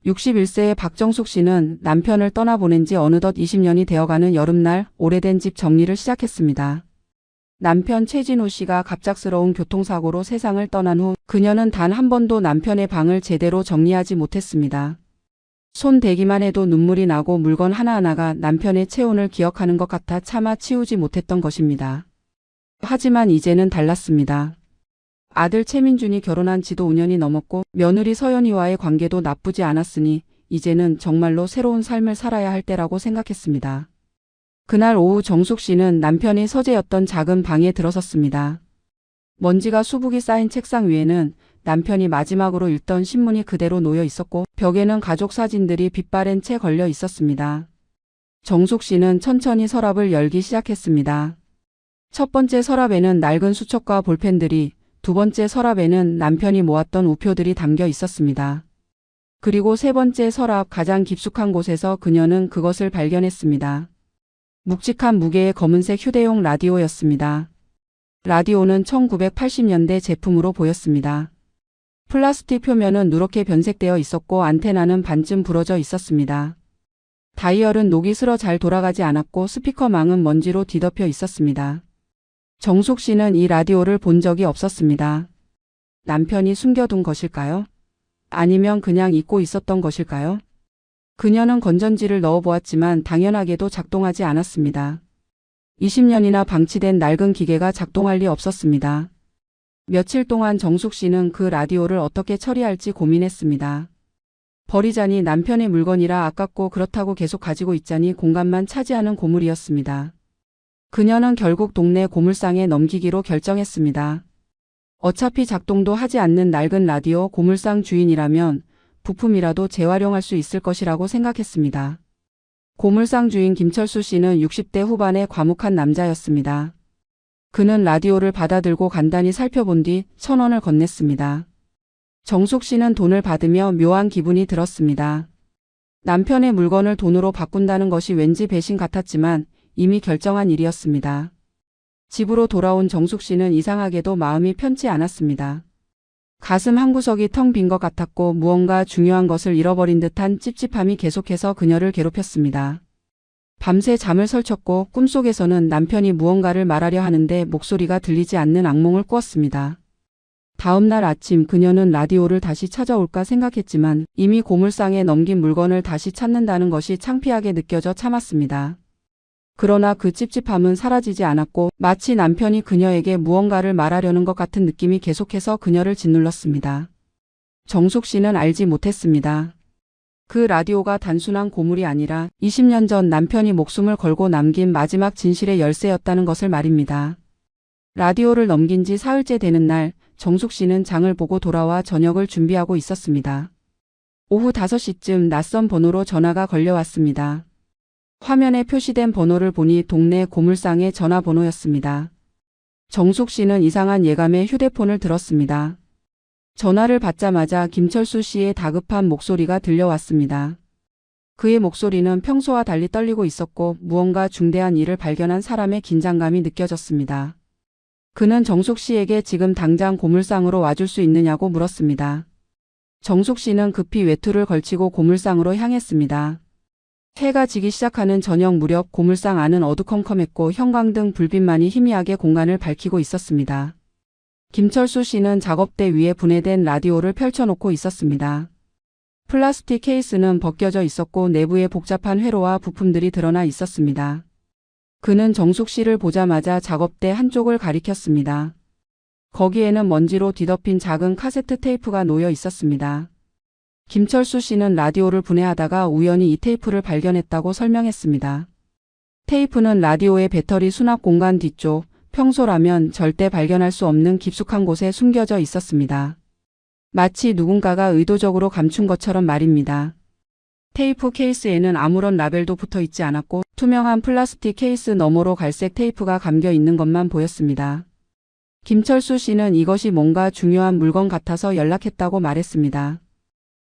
61세의 박정숙 씨는 남편을 떠나보낸 지 어느덧 20년이 되어가는 여름날 오래된 집 정리를 시작했습니다. 남편 최진우 씨가 갑작스러운 교통사고로 세상을 떠난 후 그녀는 단 한 번도 남편의 방을 제대로 정리하지 못했습니다. 손 대기만 해도 눈물이 나고 물건 하나하나가 남편의 체온을 기억하는 것 같아 차마 치우지 못했던 것입니다. 하지만 이제는 달랐습니다. 아들 최민준이 결혼한 지도 5년이 넘었고 며느리 서연이와의 관계도 나쁘지 않았으니 이제는 정말로 새로운 삶을 살아야 할 때라고 생각했습니다. 그날 오후 정숙 씨는 남편이 서재였던 작은 방에 들어섰습니다. 먼지가 수북이 쌓인 책상 위에는 남편이 마지막으로 읽던 신문이 그대로 놓여 있었고 벽에는 가족 사진들이 빛바랜 채 걸려 있었습니다. 정숙 씨는 천천히 서랍을 열기 시작했습니다. 첫 번째 서랍에는 낡은 수첩과 볼펜들이, 두 번째 서랍에는 남편이 모았던 우표들이 담겨 있었습니다. 그리고 세 번째 서랍 가장 깊숙한 곳에서 그녀는 그것을 발견했습니다. 묵직한 무게의 검은색 휴대용 라디오였습니다. 라디오는 1980년대 제품으로 보였습니다. 플라스틱 표면은 누렇게 변색되어 있었고 안테나는 반쯤 부러져 있었습니다. 다이얼은 녹이 슬어 잘 돌아가지 않았고 스피커망은 먼지로 뒤덮여 있었습니다. 정숙 씨는 이 라디오를 본 적이 없었습니다. 남편이 숨겨둔 것일까요? 아니면 그냥 잊고 있었던 것일까요? 그녀는 건전지를 넣어보았지만 당연하게도 작동하지 않았습니다. 20년이나 방치된 낡은 기계가 작동할 리 없었습니다. 며칠 동안 정숙 씨는 그 라디오를 어떻게 처리할지 고민했습니다. 버리자니 남편의 물건이라 아깝고 그렇다고 계속 가지고 있자니 공간만 차지하는 고물이었습니다. 그녀는 결국 동네 고물상에 넘기기로 결정했습니다. 어차피 작동도 하지 않는 낡은 라디오 고물상 주인이라면 부품이라도 재활용할 수 있을 것이라고 생각했습니다. 고물상 주인 김철수 씨는 60대 후반의 과묵한 남자였습니다. 그는 라디오를 받아들고 간단히 살펴본 뒤 1,000원을 건넸습니다. 정숙 씨는 돈을 받으며 묘한 기분이 들었습니다. 남편의 물건을 돈으로 바꾼다는 것이 왠지 배신 같았지만 이미 결정한 일이었습니다. 집으로 돌아온 정숙 씨는 이상하게도 마음이 편치 않았습니다. 가슴 한구석이 텅 빈 것 같았고 무언가 중요한 것을 잃어버린 듯한 찝찝함이 계속해서 그녀를 괴롭혔습니다. 밤새 잠을 설쳤고 꿈속에서는 남편이 무언가를 말하려 하는데 목소리가 들리지 않는 악몽을 꾸었습니다. 다음 날 아침 그녀는 라디오를 다시 찾아올까 생각했지만 이미 고물상에 넘긴 물건을 다시 찾는다는 것이 창피하게 느껴져 참았습니다. 그러나 그 찝찝함은 사라지지 않았고 마치 남편이 그녀에게 무언가를 말하려는 것 같은 느낌이 계속해서 그녀를 짓눌렀습니다. 정숙 씨는 알지 못했습니다. 그 라디오가 단순한 고물이 아니라 20년 전 남편이 목숨을 걸고 남긴 마지막 진실의 열쇠였다는 것을 말입니다. 라디오를 넘긴 지 사흘째 되는 날 정숙 씨는 장을 보고 돌아와 저녁을 준비하고 있었습니다. 오후 5시쯤 낯선 번호로 전화가 걸려왔습니다. 화면에 표시된 번호를 보니 동네 고물상의 전화번호였습니다. 정숙 씨는 이상한 예감에 휴대폰을 들었습니다. 전화를 받자마자 김철수 씨의 다급한 목소리가 들려왔습니다. 그의 목소리는 평소와 달리 떨리고 있었고 무언가 중대한 일을 발견한 사람의 긴장감이 느껴졌습니다. 그는 정숙 씨에게 지금 당장 고물상으로 와줄 수 있느냐고 물었습니다. 정숙 씨는 급히 외투를 걸치고 고물상으로 향했습니다. 해가 지기 시작하는 저녁 무렵 고물상 안은 어두컴컴했고 형광등 불빛만이 희미하게 공간을 밝히고 있었습니다. 김철수 씨는 작업대 위에 분해된 라디오를 펼쳐놓고 있었습니다. 플라스틱 케이스는 벗겨져 있었고 내부에 복잡한 회로와 부품들이 드러나 있었습니다. 그는 정숙 씨를 보자마자 작업대 한쪽을 가리켰습니다. 거기에는 먼지로 뒤덮인 작은 카세트 테이프가 놓여 있었습니다. 김철수 씨는 라디오를 분해하다가 우연히 이 테이프를 발견했다고 설명했습니다. 테이프는 라디오의 배터리 수납 공간 뒤쪽, 평소라면 절대 발견할 수 없는 깊숙한 곳에 숨겨져 있었습니다. 마치 누군가가 의도적으로 감춘 것처럼 말입니다. 테이프 케이스에는 아무런 라벨도 붙어 있지 않았고 투명한 플라스틱 케이스 너머로 갈색 테이프가 감겨 있는 것만 보였습니다. 김철수 씨는 이것이 뭔가 중요한 물건 같아서 연락했다고 말했습니다.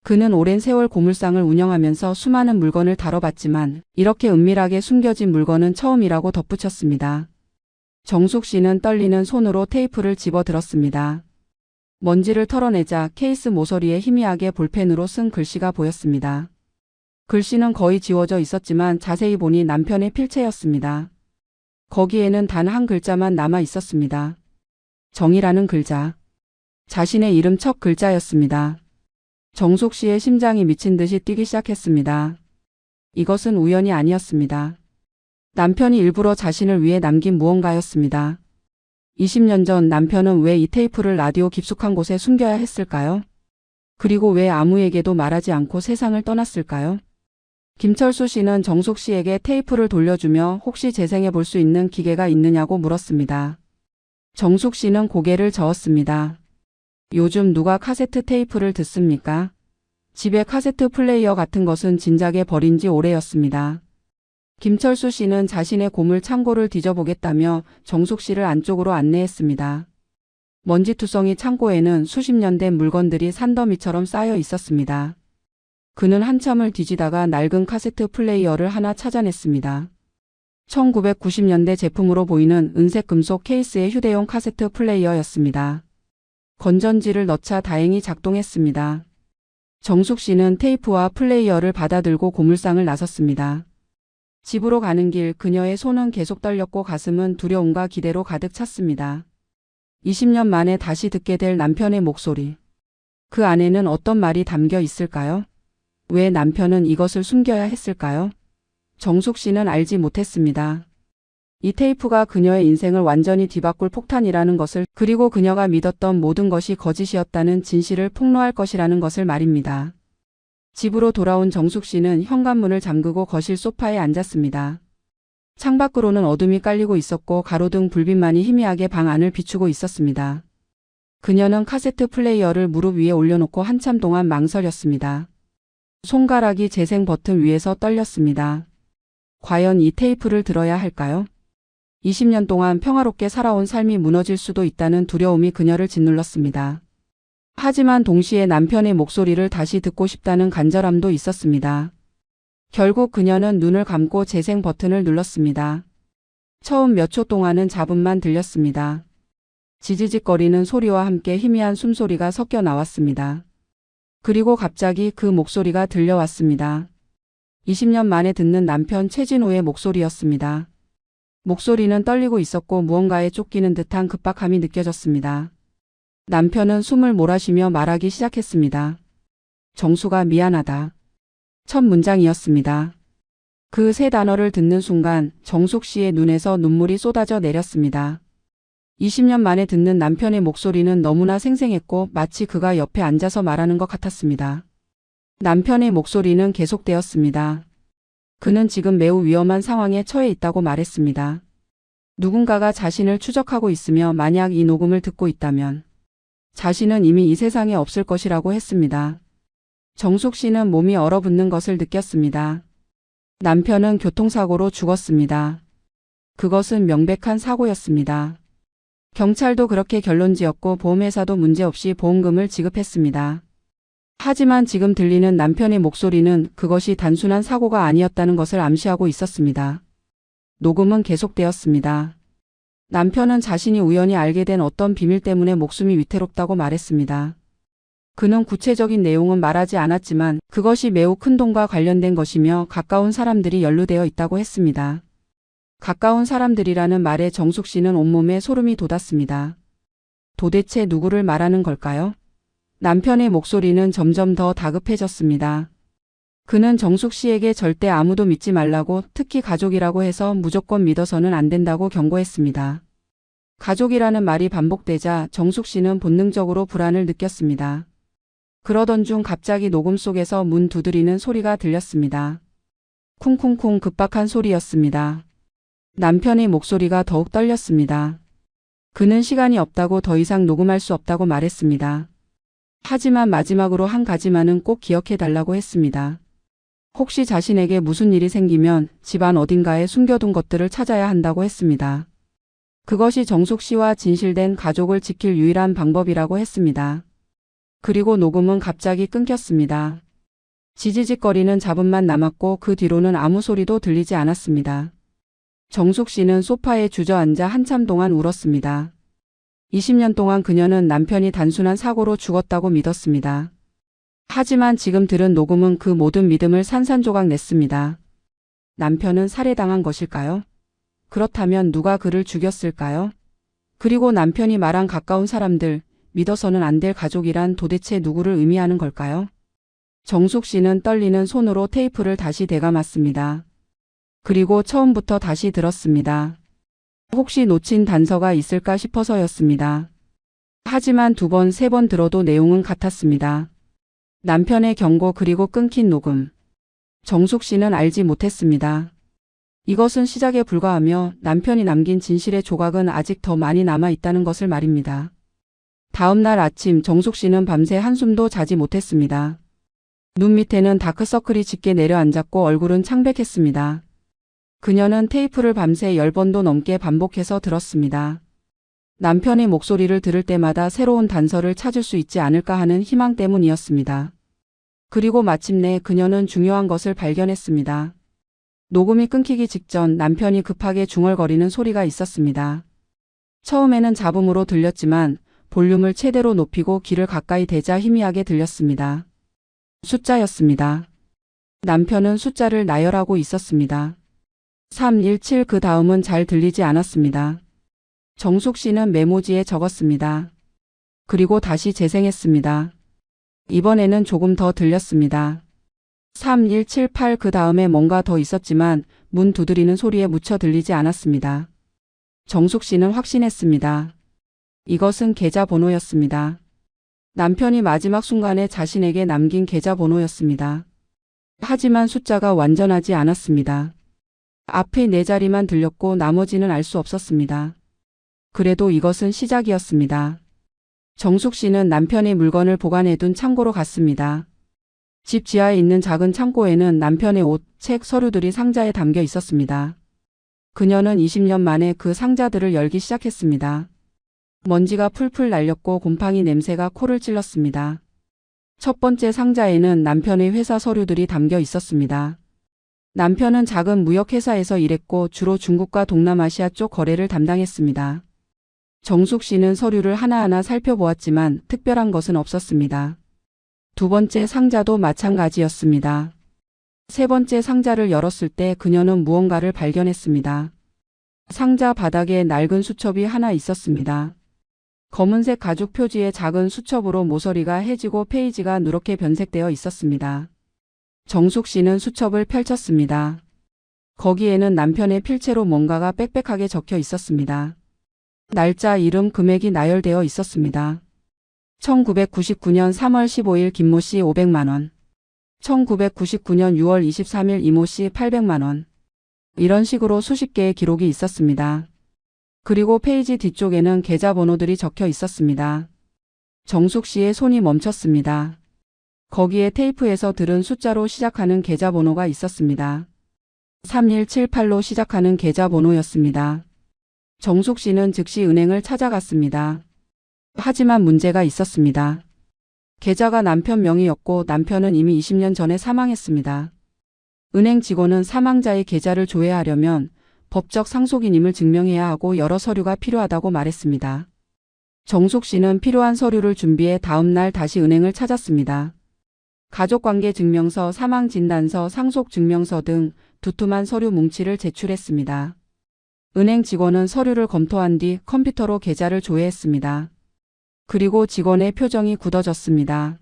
그는 오랜 세월 고물상을 운영하면서 수많은 물건을 다뤄봤지만 이렇게 은밀하게 숨겨진 물건은 처음이라고 덧붙였습니다. 정숙 씨는 떨리는 손으로 테이프를 집어들었습니다. 먼지를 털어내자 케이스 모서리에 희미하게 볼펜으로 쓴 글씨가 보였습니다. 글씨는 거의 지워져 있었지만 자세히 보니 남편의 필체였습니다. 거기에는 단 한 글자만 남아 있었습니다. 정이라는 글자. 자신의 이름 첫 글자였습니다. 정숙 씨의 심장이 미친 듯이 뛰기 시작했습니다. 이것은 우연이 아니었습니다. 남편이 일부러 자신을 위해 남긴 무언가였습니다. 20년 전 남편은 왜 이 테이프를 라디오 깊숙한 곳에 숨겨야 했을까요? 그리고 왜 아무에게도 말하지 않고 세상을 떠났을까요? 김철수 씨는 정숙 씨에게 테이프를 돌려주며 혹시 재생해 볼 수 있는 기계가 있느냐고 물었습니다. 정숙 씨는 고개를 저었습니다. 요즘 누가 카세트 테이프를 듣습니까? 집에 카세트 플레이어 같은 것은 진작에 버린 지 오래였습니다. 김철수 씨는 자신의 고물 창고를 뒤져보겠다며 정숙 씨를 안쪽으로 안내했습니다. 먼지투성이 창고에는 수십 년 된 물건들이 산더미처럼 쌓여 있었습니다. 그는 한참을 뒤지다가 낡은 카세트 플레이어를 하나 찾아냈습니다. 1990년대 제품으로 보이는 은색 금속 케이스의 휴대용 카세트 플레이어였습니다. 건전지를 넣자 다행히 작동했습니다. 정숙 씨는 테이프와 플레이어를 받아들고 고물상을 나섰습니다. 집으로 가는 길 그녀의 손은 계속 떨렸고 가슴은 두려움과 기대로 가득 찼습니다. 20년 만에 다시 듣게 될 남편의 목소리. 그 안에는 어떤 말이 담겨 있을까요? 왜 남편은 이것을 숨겨야 했을까요? 정숙 씨는 알지 못했습니다. 이 테이프가 그녀의 인생을 완전히 뒤바꿀 폭탄이라는 것을, 그리고 그녀가 믿었던 모든 것이 거짓이었다는 진실을 폭로할 것이라는 것을 말입니다. 집으로 돌아온 정숙 씨는 현관문을 잠그고 거실 소파에 앉았습니다. 창밖으로는 어둠이 깔리고 있었고 가로등 불빛만이 희미하게 방 안을 비추고 있었습니다. 그녀는 카세트 플레이어를 무릎 위에 올려놓고 한참 동안 망설였습니다. 손가락이 재생 버튼 위에서 떨렸습니다. 과연 이 테이프를 들어야 할까요? 20년 동안 평화롭게 살아온 삶이 무너질 수도 있다는 두려움이 그녀를 짓눌렀습니다. 하지만 동시에 남편의 목소리를 다시 듣고 싶다는 간절함도 있었습니다. 결국 그녀는 눈을 감고 재생 버튼을 눌렀습니다. 처음 몇 초 동안은 잡음만 들렸습니다. 지지직거리는 소리와 함께 희미한 숨소리가 섞여 나왔습니다. 그리고 갑자기 그 목소리가 들려왔습니다. 20년 만에 듣는 남편 최진호의 목소리였습니다. 목소리는 떨리고 있었고 무언가에 쫓기는 듯한 급박함이 느껴졌습니다. 남편은 숨을 몰아쉬며 말하기 시작했습니다. 정수가 미안하다. 첫 문장이었습니다. 그 세 단어를 듣는 순간 정숙 씨의 눈에서 눈물이 쏟아져 내렸습니다. 20년 만에 듣는 남편의 목소리는 너무나 생생했고 마치 그가 옆에 앉아서 말하는 것 같았습니다. 남편의 목소리는 계속되었습니다. 그는 지금 매우 위험한 상황에 처해 있다고 말했습니다. 누군가가 자신을 추적하고 있으며 만약 이 녹음을 듣고 있다면 자신은 이미 이 세상에 없을 것이라고 했습니다. 정숙 씨는 몸이 얼어붙는 것을 느꼈습니다. 남편은 교통사고로 죽었습니다. 그것은 명백한 사고였습니다. 경찰도 그렇게 결론지었고 보험회사도 문제없이 보험금을 지급했습니다. 하지만 지금 들리는 남편의 목소리는 그것이 단순한 사고가 아니었다는 것을 암시하고 있었습니다. 녹음은 계속되었습니다. 남편은 자신이 우연히 알게 된 어떤 비밀 때문에 목숨이 위태롭다고 말했습니다. 그는 구체적인 내용은 말하지 않았지만 그것이 매우 큰 돈과 관련된 것이며 가까운 사람들이 연루되어 있다고 했습니다. 가까운 사람들이라는 말에 정숙 씨는 온몸에 소름이 돋았습니다. 도대체 누구를 말하는 걸까요? 남편의 목소리는 점점 더 다급해졌습니다. 그는 정숙 씨에게 절대 아무도 믿지 말라고, 특히 가족이라고 해서 무조건 믿어서는 안 된다고 경고했습니다. 가족이라는 말이 반복되자 정숙 씨는 본능적으로 불안을 느꼈습니다. 그러던 중 갑자기 녹음 속에서 문 두드리는 소리가 들렸습니다. 쿵쿵쿵 급박한 소리였습니다. 남편의 목소리가 더욱 떨렸습니다. 그는 시간이 없다고, 더 이상 녹음할 수 없다고 말했습니다. 하지만 마지막으로 한 가지만은 꼭 기억해 달라고 했습니다. 혹시 자신에게 무슨 일이 생기면 집안 어딘가에 숨겨둔 것들을 찾아야 한다고 했습니다. 그것이 정숙 씨와 진실된 가족을 지킬 유일한 방법이라고 했습니다. 그리고 녹음은 갑자기 끊겼습니다. 지지직거리는 잡음만 남았고 그 뒤로는 아무 소리도 들리지 않았습니다. 정숙 씨는 소파에 주저앉아 한참 동안 울었습니다. 20년 동안 그녀는 남편이 단순한 사고로 죽었다고 믿었습니다. 하지만 지금 들은 녹음은 그 모든 믿음을 산산조각 냈습니다. 남편은 살해당한 것일까요? 그렇다면 누가 그를 죽였을까요? 그리고 남편이 말한 가까운 사람들, 믿어서는 안 될 가족이란 도대체 누구를 의미하는 걸까요? 정숙 씨는 떨리는 손으로 테이프를 다시 되감았습니다. 그리고 처음부터 다시 들었습니다. 혹시 놓친 단서가 있을까 싶어서였습니다. 하지만 2번, 3번 들어도 내용은 같았습니다. 남편의 경고 그리고 끊긴 녹음. 정숙 씨는 알지 못했습니다. 이것은 시작에 불과하며 남편이 남긴 진실의 조각은 아직 더 많이 남아 있다는 것을 말입니다. 다음 날 아침 정숙 씨는 밤새 한숨도 자지 못했습니다. 눈 밑에는 다크서클이 짙게 내려앉았고 얼굴은 창백했습니다. 그녀는 테이프를 밤새 10번도 넘게 반복해서 들었습니다. 남편의 목소리를 들을 때마다 새로운 단서를 찾을 수 있지 않을까 하는 희망 때문이었습니다. 그리고 마침내 그녀는 중요한 것을 발견했습니다. 녹음이 끊기기 직전 남편이 급하게 중얼거리는 소리가 있었습니다. 처음에는 잡음으로 들렸지만 볼륨을 최대로 높이고 귀를 가까이 대자 희미하게 들렸습니다. 숫자였습니다. 남편은 숫자를 나열하고 있었습니다. 317 그 다음은 잘 들리지 않았습니다. 정숙 씨는 메모지에 적었습니다. 그리고 다시 재생했습니다. 이번에는 조금 더 들렸습니다. 3178 그 다음에 뭔가 더 있었지만 문 두드리는 소리에 묻혀 들리지 않았습니다. 정숙 씨는 확신했습니다. 이것은 계좌번호였습니다. 남편이 마지막 순간에 자신에게 남긴 계좌번호였습니다. 하지만 숫자가 완전하지 않았습니다. 앞에 4자리만 들렸고 나머지는 알 수 없었습니다. 그래도 이것은 시작이었습니다. 정숙 씨는 남편의 물건을 보관해둔 창고로 갔습니다. 집 지하에 있는 작은 창고에는 남편의 옷, 책, 서류들이 상자에 담겨 있었습니다. 그녀는 20년 만에 그 상자들을 열기 시작했습니다. 먼지가 풀풀 날렸고 곰팡이 냄새가 코를 찔렀습니다. 첫 번째 상자에는 남편의 회사 서류들이 담겨 있었습니다. 남편은 작은 무역회사에서 일했고 주로 중국과 동남아시아 쪽 거래를 담당했습니다. 정숙 씨는 서류를 하나하나 살펴보았지만 특별한 것은 없었습니다. 2번째 상자도 마찬가지였습니다. 3번째 상자를 열었을 때 그녀는 무언가를 발견했습니다. 상자 바닥에 낡은 수첩이 하나 있었습니다. 검은색 가죽 표지의 작은 수첩으로 모서리가 해지고 페이지가 누렇게 변색되어 있었습니다. 정숙 씨는 수첩을 펼쳤습니다. 거기에는 남편의 필체로 뭔가가 빽빽하게 적혀 있었습니다. 날짜, 이름, 금액이 나열되어 있었습니다. 1999년 3월 15일 김모 씨 500만 원. 1999년 6월 23일 이모 씨 800만 원. 이런 식으로 수십 개의 기록이 있었습니다. 그리고 페이지 뒤쪽에는 계좌번호들이 적혀 있었습니다. 정숙 씨의 손이 멈췄습니다. 거기에 테이프에서 들은 숫자로 시작하는 계좌번호가 있었습니다. 3178로 시작하는 계좌번호였습니다. 정숙 씨는 즉시 은행을 찾아갔습니다. 하지만 문제가 있었습니다. 계좌가 남편 명의였고 남편은 이미 20년 전에 사망했습니다. 은행 직원은 사망자의 계좌를 조회하려면 법적 상속인임을 증명해야 하고 여러 서류가 필요하다고 말했습니다. 정숙 씨는 필요한 서류를 준비해 다음 날 다시 은행을 찾았습니다. 가족관계 증명서, 사망진단서, 상속증명서 등 두툼한 서류 뭉치를 제출했습니다. 은행 직원은 서류를 검토한 뒤 컴퓨터로 계좌를 조회했습니다. 그리고 직원의 표정이 굳어졌습니다.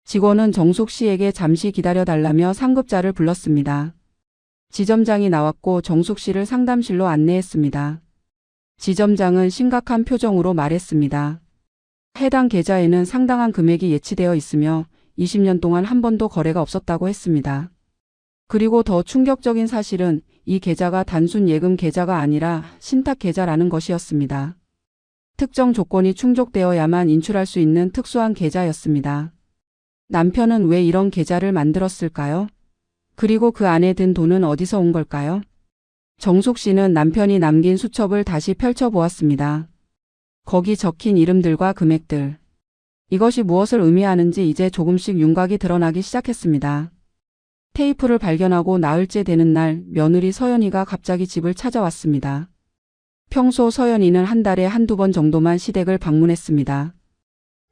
직원은 정숙 씨에게 잠시 기다려달라며 상급자를 불렀습니다. 지점장이 나왔고 정숙 씨를 상담실로 안내했습니다. 지점장은 심각한 표정으로 말했습니다. 해당 계좌에는 상당한 금액이 예치되어 있으며 20년 동안 한 번도 거래가 없었다고 했습니다. 그리고 더 충격적인 사실은 이 계좌가 단순 예금 계좌가 아니라 신탁 계좌라는 것이었습니다. 특정 조건이 충족되어야만 인출할 수 있는 특수한 계좌였습니다. 남편은 왜 이런 계좌를 만들었을까요? 그리고 그 안에 든 돈은 어디서 온 걸까요? 정숙 씨는 남편이 남긴 수첩을 다시 펼쳐보았습니다. 거기 적힌 이름들과 금액들. 이것이 무엇을 의미하는지 이제 조금씩 윤곽이 드러나기 시작했습니다. 테이프를 발견하고 나흘째 되는 날 며느리 서연이가 갑자기 집을 찾아왔습니다. 평소 서연이는 한 달에 한두 번 정도만 시댁을 방문했습니다.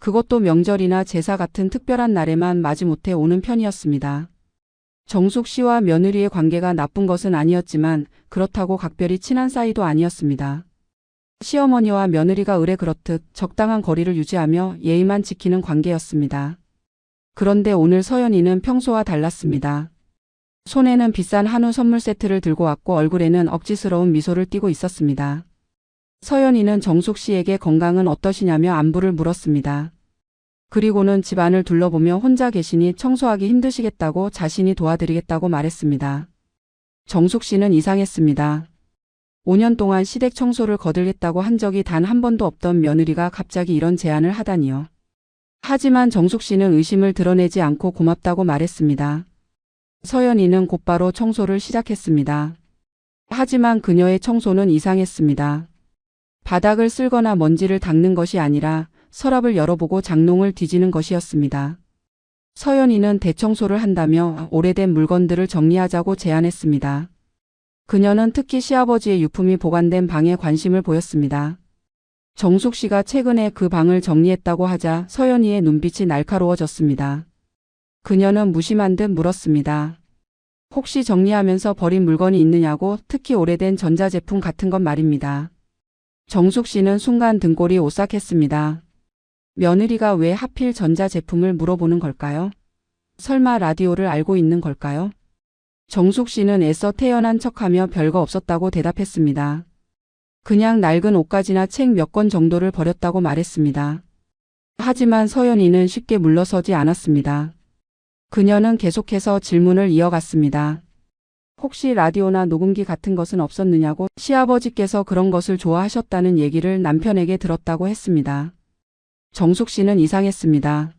그것도 명절이나 제사 같은 특별한 날에만 마지못해 오는 편이었습니다. 정숙 씨와 며느리의 관계가 나쁜 것은 아니었지만 그렇다고 각별히 친한 사이도 아니었습니다. 시어머니와 며느리가 의례 그렇듯 적당한 거리를 유지하며 예의만 지키는 관계였습니다. 그런데 오늘 서연이는 평소와 달랐습니다. 손에는 비싼 한우 선물 세트를 들고 왔고 얼굴에는 억지스러운 미소를 띠고 있었습니다. 서연이는 정숙 씨에게 건강은 어떠시냐며 안부를 물었습니다. 그리고는 집안을 둘러보며 혼자 계시니 청소하기 힘드시겠다고 자신이 도와드리겠다고 말했습니다. 정숙 씨는 이상했습니다. 5년 동안 시댁 청소를 거들겠다고 한 적이 단 한 번도 없던 며느리가 갑자기 이런 제안을 하다니요. 하지만 정숙 씨는 의심을 드러내지 않고 고맙다고 말했습니다. 서연이는 곧바로 청소를 시작했습니다. 하지만 그녀의 청소는 이상했습니다. 바닥을 쓸거나 먼지를 닦는 것이 아니라 서랍을 열어보고 장롱을 뒤지는 것이었습니다. 서연이는 대청소를 한다며 오래된 물건들을 정리하자고 제안했습니다. 그녀는 특히 시아버지의 유품이 보관된 방에 관심을 보였습니다. 정숙 씨가 최근에 그 방을 정리했다고 하자 서연이의 눈빛이 날카로워졌습니다. 그녀는 무심한 듯 물었습니다. 혹시 정리하면서 버린 물건이 있느냐고, 특히 오래된 전자제품 같은 것 말입니다. 정숙 씨는 순간 등골이 오싹했습니다. 며느리가 왜 하필 전자제품을 물어보는 걸까요? 설마 라디오를 알고 있는 걸까요? 정숙 씨는 애써 태연한 척하며 별거 없었다고 대답했습니다. 그냥 낡은 옷가지나 책 몇 권 정도를 버렸다고 말했습니다. 하지만 서연이는 쉽게 물러서지 않았습니다. 그녀는 계속해서 질문을 이어갔습니다. 혹시 라디오나 녹음기 같은 것은 없었느냐고, 시아버지께서 그런 것을 좋아하셨다는 얘기를 남편에게 들었다고 했습니다. 정숙 씨는 이상했습니다.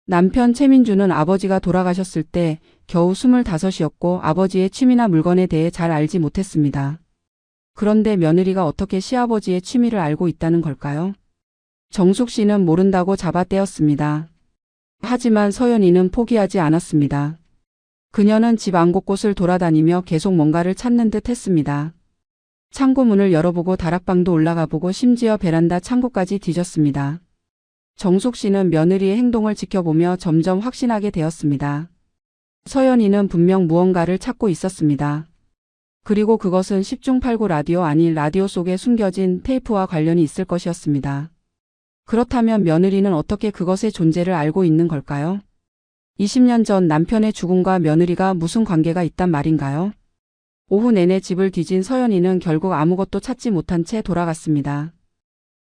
남편 최민주는 아버지가 돌아가셨을 때 겨우 25이었고 아버지의 취미나 물건에 대해 잘 알지 못했습니다. 그런데 며느리가 어떻게 시아버지의 취미를 알고 있다는 걸까요? 정숙 씨는 모른다고 잡아떼었습니다. 하지만 서연이는 포기하지 않았습니다. 그녀는 집 안 곳곳을 돌아다니며 계속 뭔가를 찾는 듯 했습니다. 창고 문을 열어보고 다락방도 올라가보고 심지어 베란다 창고까지 뒤졌습니다. 정숙 씨는 며느리의 행동을 지켜보며 점점 확신하게 되었습니다. 서연이는 분명 무언가를 찾고 있었습니다. 그리고 그것은 10중 8구 라디오 아닌 라디오 속에 숨겨진 테이프와 관련이 있을 것이었습니다. 그렇다면 며느리는 어떻게 그것의 존재를 알고 있는 걸까요? 20년 전 남편의 죽음과 며느리가 무슨 관계가 있단 말인가요? 오후 내내 집을 뒤진 서연이는 결국 아무것도 찾지 못한 채 돌아갔습니다.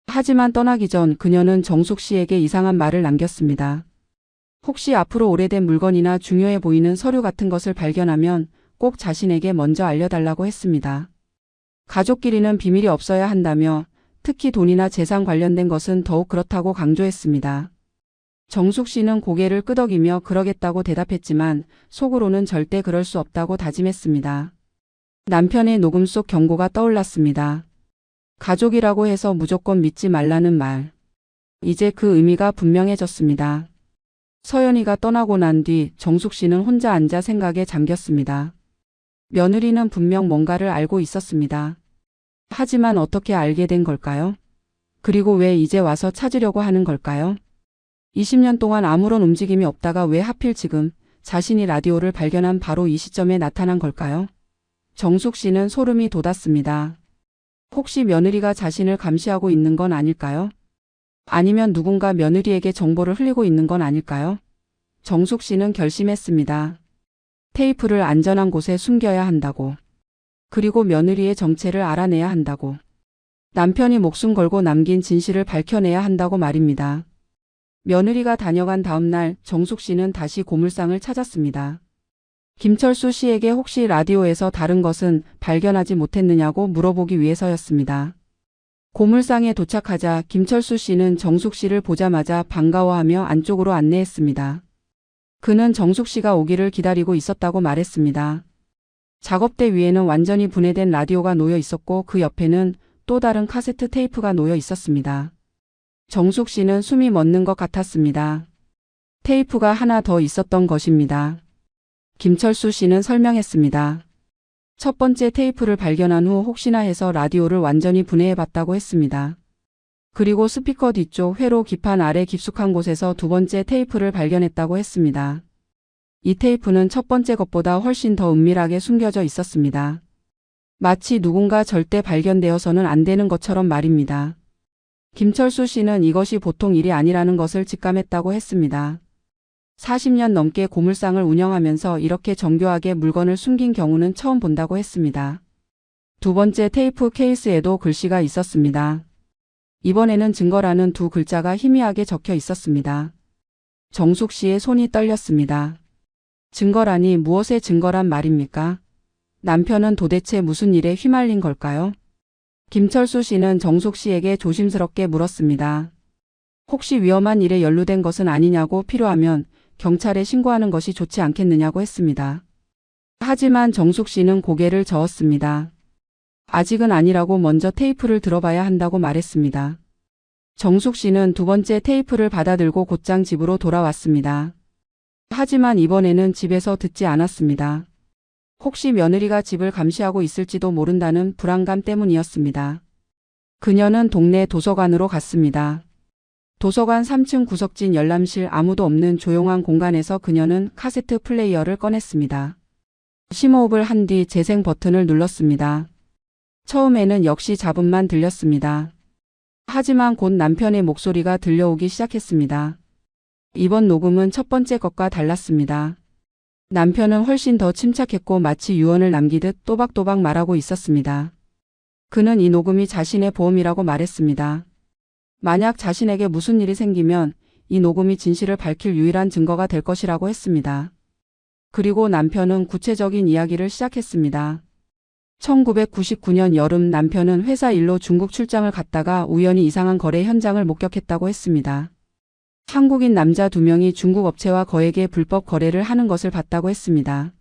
하지만 떠나기 전 그녀는 정숙 씨에게 이상한 말을 남겼습니다. 혹시 앞으로 오래된 물건이나 중요해 보이는 서류 같은 것을 발견하면 꼭 자신에게 먼저 알려달라고 했습니다. 가족끼리는 비밀이 없어야 한다며 특히 돈이나 재산 관련된 것은 더욱 그렇다고 강조했습니다. 정숙 씨는 고개를 끄덕이며 그러겠다고 대답했지만 속으로는 절대 그럴 수 없다고 다짐했습니다. 남편의 녹음 속 경고가 떠올랐습니다. 가족이라고 해서 무조건 믿지 말라는 말. 이제 그 의미가 분명해졌습니다. 서연이가 떠나고 난 뒤 정숙 씨는 혼자 앉아 생각에 잠겼습니다. 며느리는 분명 뭔가를 알고 있었습니다. 하지만 어떻게 알게 된 걸까요? 그리고 왜 이제 와서 찾으려고 하는 걸까요? 20년 동안 아무런 움직임이 없다가 왜 하필 지금 자신이 라디오를 발견한 바로 이 시점에 나타난 걸까요? 정숙 씨는 소름이 돋았습니다. 혹시 며느리가 자신을 감시하고 있는 건 아닐까요? 아니면 누군가 며느리에게 정보를 흘리고 있는 건 아닐까요? 정숙 씨는 결심했습니다. 테이프를 안전한 곳에 숨겨야 한다고. 그리고 며느리의 정체를 알아내야 한다고. 남편이 목숨 걸고 남긴 진실을 밝혀내야 한다고 말입니다. 며느리가 다녀간 다음 날 정숙 씨는 다시 고물상을 찾았습니다. 김철수 씨에게 혹시 라디오에서 다른 것은 발견하지 못했느냐고 물어보기 위해서였습니다. 고물상에 도착하자 김철수 씨는 정숙 씨를 보자마자 반가워하며 안쪽으로 안내했습니다. 그는 정숙 씨가 오기를 기다리고 있었다고 말했습니다. 작업대 위에는 완전히 분해된 라디오가 놓여 있었고 그 옆에는 또 다른 카세트 테이프가 놓여 있었습니다. 정숙 씨는 숨이 멎는 것 같았습니다. 테이프가 하나 더 있었던 것입니다. 김철수 씨는 설명했습니다. 첫 번째 테이프를 발견한 후 혹시나 해서 라디오를 완전히 분해해봤다고 했습니다. 그리고 스피커 뒤쪽 회로 기판 아래 깊숙한 곳에서 두 번째 테이프를 발견했다고 했습니다. 이 테이프는 첫 번째 것보다 훨씬 더 은밀하게 숨겨져 있었습니다. 마치 누군가 절대 발견되어서는 안 되는 것처럼 말입니다. 김철수 씨는 이것이 보통 일이 아니라는 것을 직감했다고 했습니다. 40년 넘게 고물상을 운영하면서 이렇게 정교하게 물건을 숨긴 경우는 처음 본다고 했습니다. 두 번째 테이프 케이스에도 글씨가 있었습니다. 이번에는 증거라는 두 글자가 희미하게 적혀 있었습니다. 정숙 씨의 손이 떨렸습니다. 증거라니 무엇의 증거란 말입니까? 남편은 도대체 무슨 일에 휘말린 걸까요? 김철수 씨는 정숙 씨에게 조심스럽게 물었습니다. 혹시 위험한 일에 연루된 것은 아니냐고 필요하면 경찰에 신고하는 것이 좋지 않겠느냐고 했습니다. 하지만 정숙 씨는 고개를 저었습니다. 아직은 아니라고 먼저 테이프를 들어봐야 한다고 말했습니다. 정숙 씨는 두 번째 테이프를 받아들고 곧장 집으로 돌아왔습니다. 하지만 이번에는 집에서 듣지 않았습니다. 혹시 며느리가 집을 감시하고 있을지도 모른다는 불안감 때문이었습니다. 그녀는 동네 도서관으로 갔습니다. 도서관 3층 구석진 열람실 아무도 없는 조용한 공간에서 그녀는 카세트 플레이어를 꺼냈습니다. 심호흡을 한 뒤 재생 버튼을 눌렀습니다. 처음에는 역시 잡음만 들렸습니다. 하지만 곧 남편의 목소리가 들려오기 시작했습니다. 이번 녹음은 첫 번째 것과 달랐습니다. 남편은 훨씬 더 침착했고 마치 유언을 남기듯 또박또박 말하고 있었습니다. 그는 이 녹음이 자신의 보험이라고 말했습니다. 만약 자신에게 무슨 일이 생기면 이 녹음이 진실을 밝힐 유일한 증거가 될 것이라고 했습니다. 그리고 남편은 구체적인 이야기를 시작했습니다. 1999년 여름 남편은 회사 일로 중국 출장을 갔다가 우연히 이상한 거래 현장을 목격했다고 했습니다. 한국인 남자 2명이 중국 업체와 거액의 불법 거래를 하는 것을 봤다고 했습니다.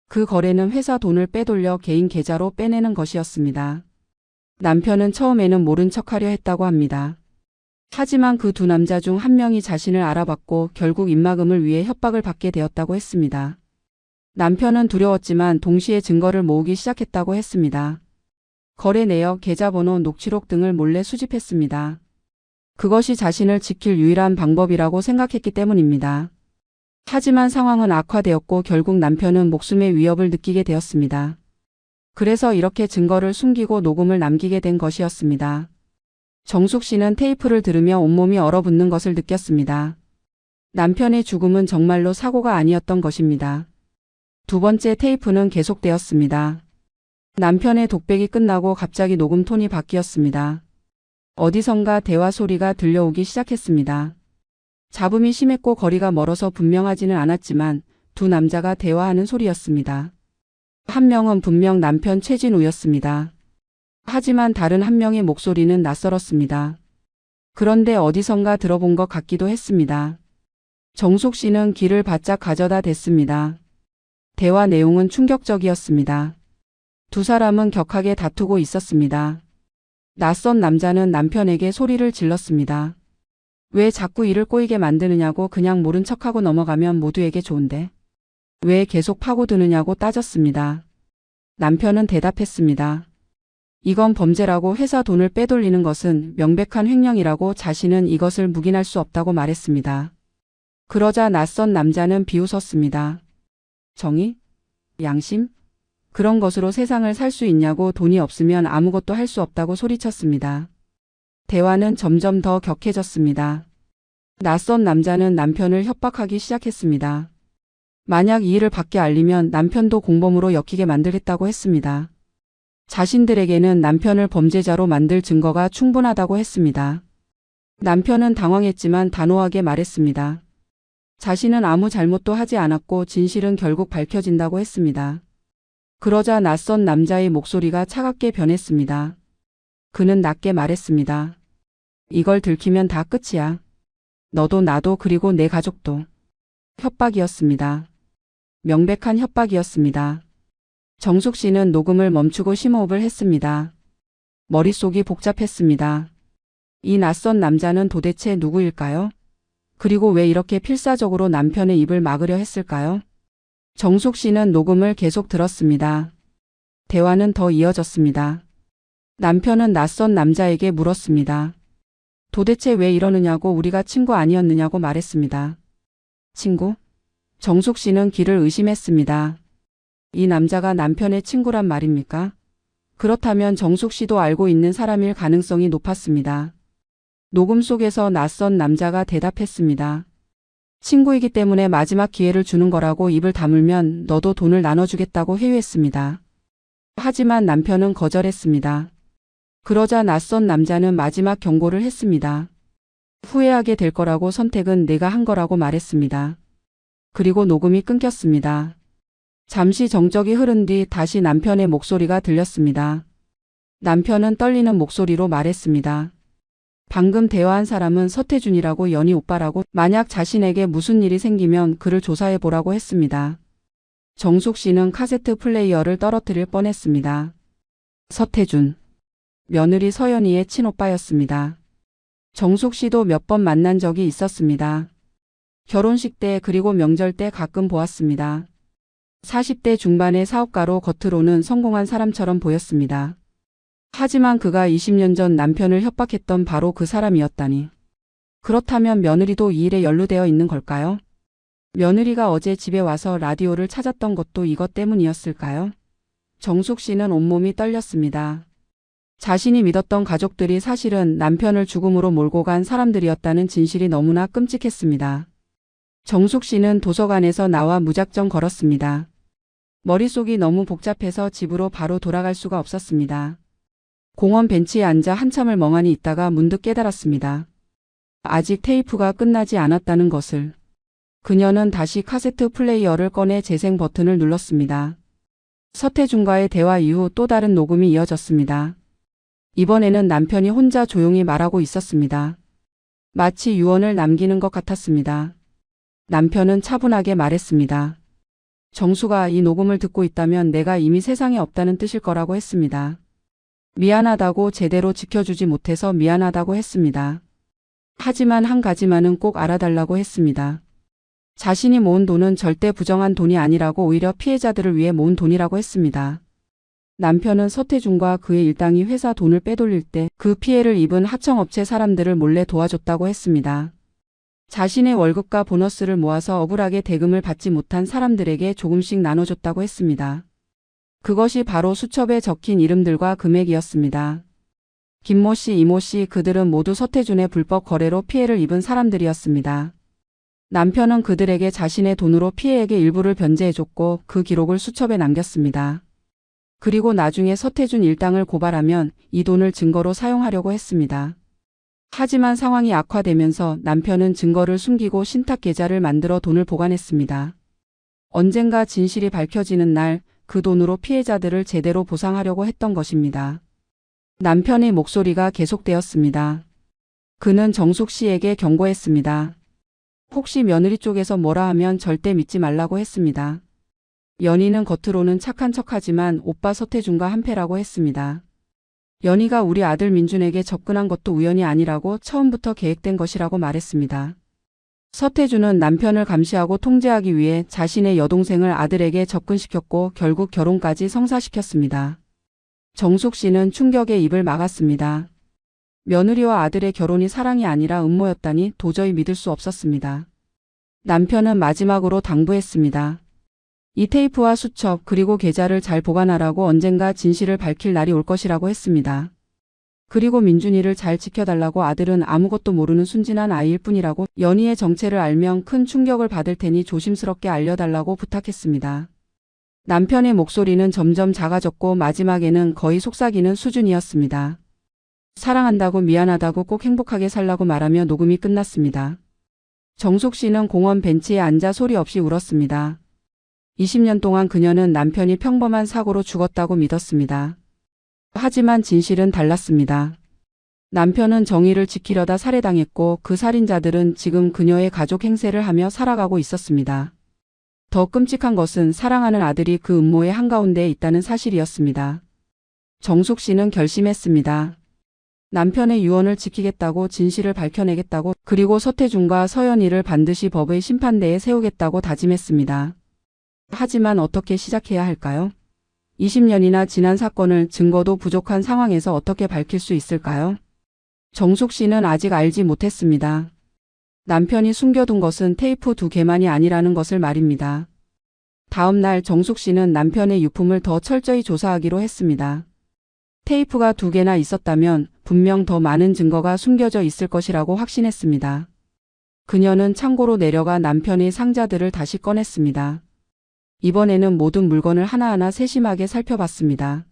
그 거래는 회사 돈을 빼돌려 개인 계좌로 빼내는 것이었습니다. 남편은 처음에는 모른 척하려 했다고 합니다. 하지만 그 두 남자 중 한 명이 자신을 알아봤고 결국 입막음을 위해 협박을 받게 되었다고 했습니다. 남편은 두려웠지만 동시에 증거를 모으기 시작했다고 했습니다. 거래 내역, 계좌번호, 녹취록 등을 몰래 수집했습니다. 그것이 자신을 지킬 유일한 방법이라고 생각했기 때문입니다. 하지만 상황은 악화되었고 결국 남편은 목숨의 위협을 느끼게 되었습니다. 그래서 이렇게 증거를 숨기고 녹음을 남기게 된 것이었습니다. 정숙 씨는 테이프를 들으며 온몸이 얼어붙는 것을 느꼈습니다. 남편의 죽음은 정말로 사고가 아니었던 것입니다. 두 번째 테이프는 계속되었습니다. 남편의 독백이 끝나고 갑자기 녹음 톤이 바뀌었습니다. 어디선가 대화 소리가 들려오기 시작했습니다. 잡음이 심했고 거리가 멀어서 분명하지는 않았지만 두 남자가 대화하는 소리였습니다. 한 명은 분명 남편 최진우였습니다. 하지만 다른 한 명의 목소리는 낯설었습니다. 그런데 어디선가 들어본 것 같기도 했습니다. 정숙 씨는 귀를 바짝 가져다 댔습니다. 대화 내용은 충격적이었습니다. 두 사람은 격하게 다투고 있었습니다. 낯선 남자는 남편에게 소리를 질렀습니다. 왜 자꾸 일을 꼬이게 만드느냐고. 그냥 모른 척하고 넘어가면 모두에게 좋은데. 왜 계속 파고드느냐고 따졌습니다. 남편은 대답했습니다. 이건 범죄라고. 회사 돈을 빼돌리는 것은 명백한 횡령이라고. 자신은 이것을 묵인할 수 없다고 말했습니다. 그러자 낯선 남자는 비웃었습니다. 정의? 양심? 그런 것으로 세상을 살 수 있냐고. 돈이 없으면 아무것도 할 수 없다고 소리쳤습니다. 대화는 점점 더 격해졌습니다. 낯선 남자는 남편을 협박하기 시작했습니다. 만약 이 일을 밖에 알리면 남편도 공범으로 엮이게 만들겠다고 했습니다. 자신들에게는 남편을 범죄자로 만들 증거가 충분하다고 했습니다. 남편은 당황했지만 단호하게 말했습니다. 자신은 아무 잘못도 하지 않았고 진실은 결국 밝혀진다고 했습니다. 그러자 낯선 남자의 목소리가 차갑게 변했습니다. 그는 낮게 말했습니다. 이걸 들키면 다 끝이야. 너도 나도 그리고 내 가족도. 협박이었습니다. 명백한 협박이었습니다. 정숙 씨는 녹음을 멈추고 심호흡을 했습니다. 머릿속이 복잡했습니다. 이 낯선 남자는 도대체 누구일까요? 그리고 왜 이렇게 필사적으로 남편의 입을 막으려 했을까요? 정숙 씨는 녹음을 계속 들었습니다. 대화는 더 이어졌습니다. 남편은 낯선 남자에게 물었습니다. 도대체 왜 이러느냐고. 우리가 친구 아니었느냐고 말했습니다. 친구? 정숙 씨는 귀를 의심했습니다. 이 남자가 남편의 친구란 말입니까? 그렇다면 정숙 씨도 알고 있는 사람일 가능성이 높았습니다. 녹음 속에서 낯선 남자가 대답했습니다. 친구이기 때문에 마지막 기회를 주는 거라고. 입을 다물면 너도 돈을 나눠주겠다고 회유했습니다. 하지만 남편은 거절했습니다. 그러자 낯선 남자는 마지막 경고를 했습니다. 후회하게 될 거라고. 선택은 내가 한 거라고 말했습니다. 그리고 녹음이 끊겼습니다. 잠시 정적이 흐른 뒤 다시 남편의 목소리가 들렸습니다. 남편은 떨리는 목소리로 말했습니다. 방금 대화한 사람은 서태준이라고. 연희 오빠라고. 만약 자신에게 무슨 일이 생기면 그를 조사해 보라고 했습니다. 정숙 씨는 카세트 플레이어를 떨어뜨릴 뻔했습니다. 서태준. 며느리 서연이의 친오빠였습니다. 정숙 씨도 몇 번 만난 적이 있었습니다. 결혼식 때 그리고 명절 때 가끔 보았습니다. 40대 중반의 사업가로 겉으로는 성공한 사람처럼 보였습니다. 하지만 그가 20년 전 남편을 협박했던 바로 그 사람이었다니. 그렇다면 며느리도 이 일에 연루되어 있는 걸까요? 며느리가 어제 집에 와서 라디오를 찾았던 것도 이것 때문이었을까요? 정숙 씨는 온몸이 떨렸습니다. 자신이 믿었던 가족들이 사실은 남편을 죽음으로 몰고 간 사람들이었다는 진실이 너무나 끔찍했습니다. 정숙 씨는 도서관에서 나와 무작정 걸었습니다. 머릿속이 너무 복잡해서 집으로 바로 돌아갈 수가 없었습니다. 공원 벤치에 앉아 한참을 멍하니 있다가 문득 깨달았습니다. 아직 테이프가 끝나지 않았다는 것을. 그녀는 다시 카세트 플레이어를 꺼내 재생 버튼을 눌렀습니다. 서태준과의 대화 이후 또 다른 녹음이 이어졌습니다. 이번에는 남편이 혼자 조용히 말하고 있었습니다. 마치 유언을 남기는 것 같았습니다. 남편은 차분하게 말했습니다. 정수가 이 녹음을 듣고 있다면 내가 이미 세상에 없다는 뜻일 거라고 했습니다. 미안하다고. 제대로 지켜주지 못해서 미안하다고 했습니다. 하지만 한 가지만은 꼭 알아달라고 했습니다. 자신이 모은 돈은 절대 부정한 돈이 아니라고. 오히려 피해자들을 위해 모은 돈이라고 했습니다. 남편은 서태준과 그의 일당이 회사 돈을 빼돌릴 때 그 피해를 입은 하청업체 사람들을 몰래 도와줬다고 했습니다. 자신의 월급과 보너스를 모아서 억울하게 대금을 받지 못한 사람들에게 조금씩 나눠줬다고 했습니다. 그것이 바로 수첩에 적힌 이름들과 금액이었습니다. 김모 씨, 이모 씨, 그들은 모두 서태준의 불법 거래로 피해를 입은 사람들이었습니다. 남편은 그들에게 자신의 돈으로 피해액의 일부를 변제해줬고 그 기록을 수첩에 남겼습니다. 그리고 나중에 서태준 일당을 고발하면 이 돈을 증거로 사용하려고 했습니다. 하지만 상황이 악화되면서 남편은 증거를 숨기고 신탁 계좌를 만들어 돈을 보관했습니다. 언젠가 진실이 밝혀지는 날 그 돈으로 피해자들을 제대로 보상하려고 했던 것입니다. 남편의 목소리가 계속되었습니다. 그는 정숙 씨에게 경고했습니다. 혹시 며느리 쪽에서 뭐라 하면 절대 믿지 말라고 했습니다. 연희는 겉으로는 착한 척하지만 오빠 서태준과 한패라고 했습니다. 연희가 우리 아들 민준에게 접근한 것도 우연이 아니라고. 처음부터 계획된 것이라고 말했습니다. 서태준은 남편을 감시하고 통제하기 위해 자신의 여동생을 아들에게 접근시켰고 결국 결혼까지 성사시켰습니다. 정숙 씨는 충격에 입을 막았습니다. 며느리와 아들의 결혼이 사랑이 아니라 음모였다니 도저히 믿을 수 없었습니다. 남편은 마지막으로 당부했습니다. 이 테이프와 수첩 그리고 계좌를 잘 보관하라고. 언젠가 진실을 밝힐 날이 올 것이라고 했습니다. 그리고 민준이를 잘 지켜달라고. 아들은 아무것도 모르는 순진한 아이일 뿐이라고. 연희의 정체를 알면 큰 충격을 받을 테니 조심스럽게 알려달라고 부탁했습니다. 남편의 목소리는 점점 작아졌고 마지막에는 거의 속삭이는 수준이었습니다. 사랑한다고. 미안하다고. 꼭 행복하게 살라고 말하며 녹음이 끝났습니다. 정숙 씨는 공원 벤치에 앉아 소리 없이 울었습니다. 20년 동안 그녀는 남편이 평범한 사고로 죽었다고 믿었습니다. 하지만 진실은 달랐습니다. 남편은 정의를 지키려다 살해당했고 그 살인자들은 지금 그녀의 가족 행세를 하며 살아가고 있었습니다. 더 끔찍한 것은 사랑하는 아들이 그 음모의 한가운데에 있다는 사실이었습니다. 정숙 씨는 결심했습니다. 남편의 유언을 지키겠다고. 진실을 밝혀내겠다고. 그리고 서태준과 서연이를 반드시 법의 심판대에 세우겠다고 다짐했습니다. 하지만 어떻게 시작해야 할까요? 20년이나 지난 사건을 증거도 부족한 상황에서 어떻게 밝힐 수 있을까요? 정숙 씨는 아직 알지 못했습니다. 남편이 숨겨둔 것은 테이프 2개만이 아니라는 것을 말입니다. 다음 날 정숙 씨는 남편의 유품을 더 철저히 조사하기로 했습니다. 테이프가 2개나 있었다면 분명 더 많은 증거가 숨겨져 있을 것이라고 확신했습니다. 그녀는 창고로 내려가 남편의 상자들을 다시 꺼냈습니다. 이번에는 모든 물건을 하나하나 세심하게 살펴봤습니다.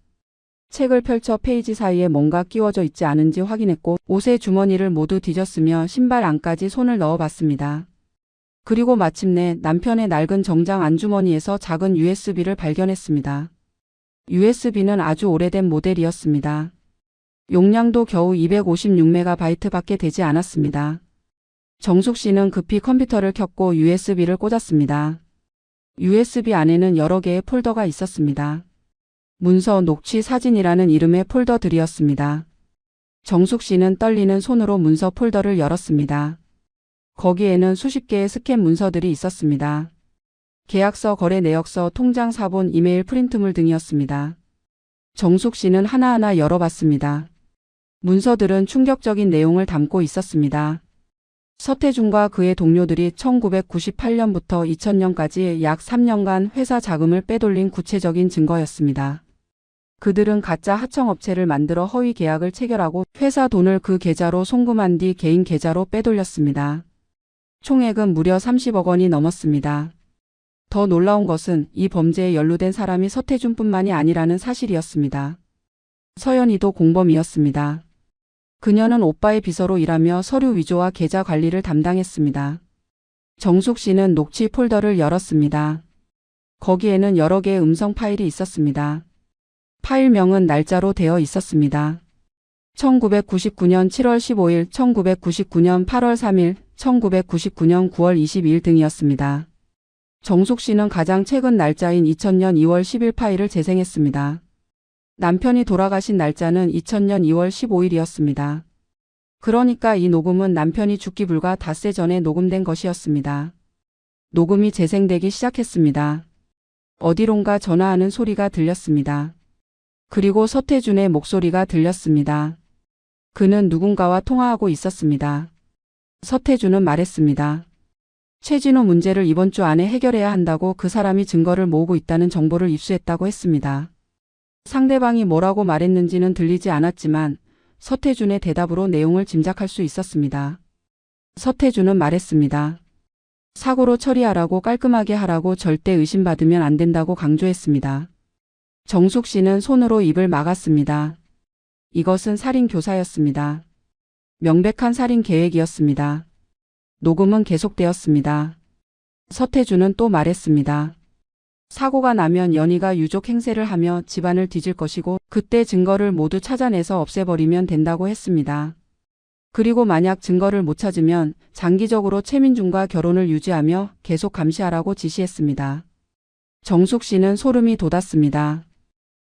책을 펼쳐 페이지 사이에 뭔가 끼워져 있지 않은지 확인했고 옷의 주머니를 모두 뒤졌으며 신발 안까지 손을 넣어봤습니다. 그리고 마침내 남편의 낡은 정장 안주머니에서 작은 USB를 발견했습니다. USB는 아주 오래된 모델이었습니다. 용량도 겨우 256MB밖에 되지 않았습니다. 정숙 씨는 급히 컴퓨터를 켰고 USB를 꽂았습니다. USB 안에는 여러 개의 폴더가 있었습니다. 문서, 녹취, 사진이라는 이름의 폴더들이었습니다. 정숙 씨는 떨리는 손으로 문서 폴더를 열었습니다. 거기에는 수십 개의 스캔 문서들이 있었습니다. 계약서, 거래 내역서, 통장 사본, 이메일 프린트물 등이었습니다. 정숙 씨는 하나하나 열어봤습니다. 문서들은 충격적인 내용을 담고 있었습니다. 서태준과 그의 동료들이 1998년부터 2000년까지 약 3년간 회사 자금을 빼돌린 구체적인 증거였습니다. 그들은 가짜 하청업체를 만들어 허위 계약을 체결하고 회사 돈을 그 계좌로 송금한 뒤 개인 계좌로 빼돌렸습니다. 총액은 무려 30억 원이 넘었습니다. 더 놀라운 것은 이 범죄에 연루된 사람이 서태준뿐만이 아니라는 사실이었습니다. 서연이도 공범이었습니다. 그녀는 오빠의 비서로 일하며 서류 위조와 계좌 관리를 담당했습니다. 정숙 씨는 녹취 폴더를 열었습니다. 거기에는 여러 개의 음성 파일이 있었습니다. 파일명은 날짜로 되어 있었습니다. 1999년 7월 15일, 1999년 8월 3일, 1999년 9월 22일 등이었습니다. 정숙 씨는 가장 최근 날짜인 2000년 2월 10일 파일을 재생했습니다. 남편이 돌아가신 날짜는 2000년 2월 15일이었습니다. 그러니까 이 녹음은 남편이 죽기 불과 닷새 전에 녹음된 것이었습니다. 녹음이 재생되기 시작했습니다. 어디론가 전화하는 소리가 들렸습니다. 그리고 서태준의 목소리가 들렸습니다. 그는 누군가와 통화하고 있었습니다. 서태준은 말했습니다. 최진호 문제를 이번 주 안에 해결해야 한다고 그 사람이 증거를 모으고 있다는 정보를 입수했다고 했습니다. 상대방이 뭐라고 말했는지는 들리지 않았지만 서태준의 대답으로 내용을 짐작할 수 있었습니다. 서태준은 말했습니다. 사고로 처리하라고, 깔끔하게 하라고, 절대 의심받으면 안 된다고 강조했습니다. 정숙 씨는 손으로 입을 막았습니다. 이것은 살인 교사였습니다. 명백한 살인 계획이었습니다. 녹음은 계속되었습니다. 서태준은 또 말했습니다. 사고가 나면 연희가 유족 행세를 하며 집안을 뒤질 것이고 그때 증거를 모두 찾아내서 없애버리면 된다고 했습니다. 그리고 만약 증거를 못 찾으면 장기적으로 최민중과 결혼을 유지하며 계속 감시하라고 지시했습니다. 정숙 씨는 소름이 돋았습니다.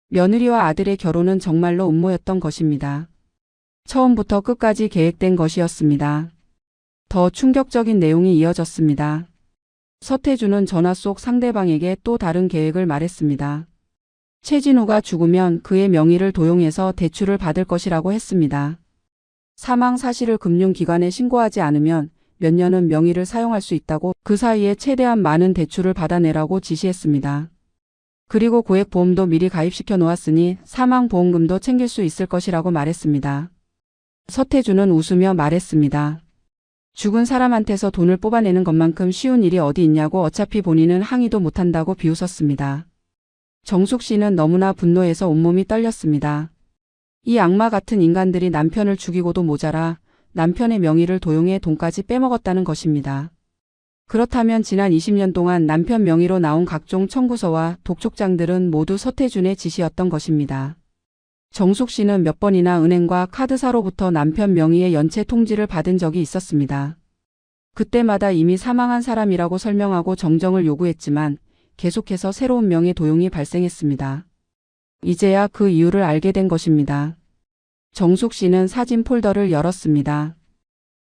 며느리와 아들의 결혼은 정말로 음모였던 것입니다. 처음부터 끝까지 계획된 것이었습니다. 더 충격적인 내용이 이어졌습니다. 서태준은 전화 속 상대방에게 또 다른 계획을 말했습니다. 최진호가 죽으면 그의 명의를 도용해서 대출을 받을 것이라고 했습니다. 사망 사실을 금융기관에 신고하지 않으면 몇 년은 명의를 사용할 수 있다고, 그 사이에 최대한 많은 대출을 받아내라고 지시했습니다. 그리고 고액보험도 미리 가입시켜 놓았으니 사망보험금도 챙길 수 있을 것이라고 말했습니다. 서태준은 웃으며 말했습니다. 죽은 사람한테서 돈을 뽑아내는 것만큼 쉬운 일이 어디 있냐고, 어차피 본인은 항의도 못한다고 비웃었습니다. 정숙 씨는 너무나 분노해서 온몸이 떨렸습니다. 이 악마 같은 인간들이 남편을 죽이고도 모자라 남편의 명의를 도용해 돈까지 빼먹었다는 것입니다. 그렇다면 지난 20년 동안 남편 명의로 나온 각종 청구서와 독촉장들은 모두 서태준의 지시였던 것입니다. 정숙 씨는 몇 번이나 은행과 카드사로부터 남편 명의의 연체 통지를 받은 적이 있었습니다. 그때마다 이미 사망한 사람이라고 설명하고 정정을 요구했지만 계속해서 새로운 명의 도용이 발생했습니다. 이제야 그 이유를 알게 된 것입니다. 정숙 씨는 사진 폴더를 열었습니다.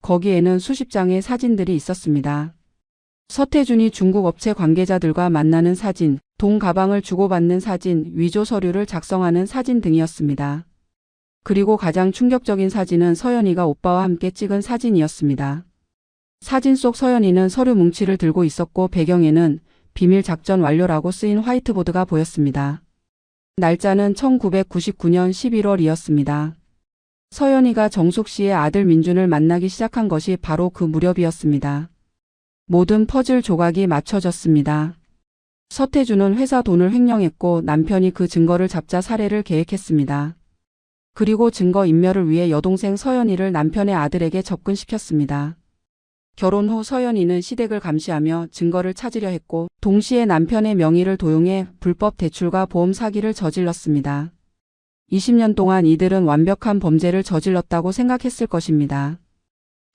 거기에는 수십 장의 사진들이 있었습니다. 서태준이 중국 업체 관계자들과 만나는 사진, 돈 가방을 주고받는 사진, 위조 서류를 작성하는 사진 등이었습니다. 그리고 가장 충격적인 사진은 서연이가 오빠와 함께 찍은 사진이었습니다. 사진 속 서연이는 서류 뭉치를 들고 있었고 배경에는 비밀 작전 완료라고 쓰인 화이트보드가 보였습니다. 날짜는 1999년 11월이었습니다. 서연이가 정숙 씨의 아들 민준을 만나기 시작한 것이 바로 그 무렵이었습니다. 모든 퍼즐 조각이 맞춰졌습니다. 서태준은 회사 돈을 횡령했고 남편이 그 증거를 잡자 살해를 계획했습니다. 그리고 증거 인멸을 위해 여동생 서연이를 남편의 아들에게 접근시켰습니다. 결혼 후 서연이는 시댁을 감시하며 증거를 찾으려 했고 동시에 남편의 명의를 도용해 불법 대출과 보험 사기를 저질렀습니다. 20년 동안 이들은 완벽한 범죄를 저질렀다고 생각했을 것입니다.